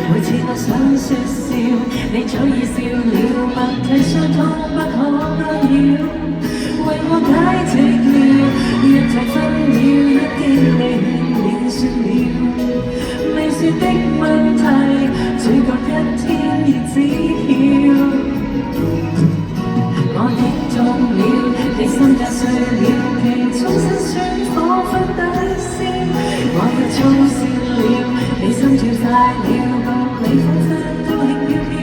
每次我想說笑，你早已笑了，默契相通不可干擾，為我解寂了，一切紛擾，一經你勸了說了，未說的問題，主角一天已知曉。我跌中了，你心也碎了，其中辛酸彷彿底線，我要粗笑了，你心跳快了，你彷彿都輕飄飄，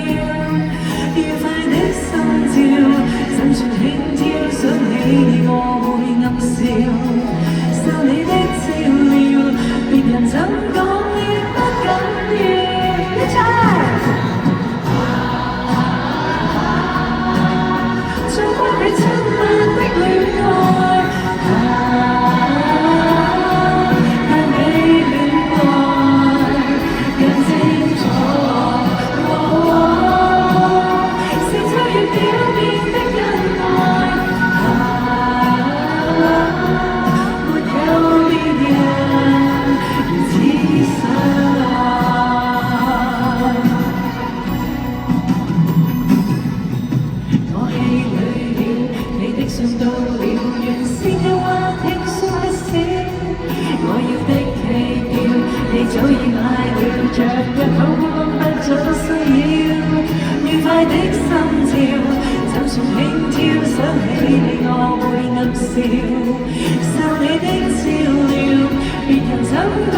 愉快的心照，怎算輕佻，想起你我會暗笑，受你的照料，別人怎講亦不緊要，一齊。到了原先嘅話聽說一聲，我要的期票你早已買了，着一口光不早需要，愉快的心照，就算輕佻，想起你我會暗笑，受你的照料，別人怎講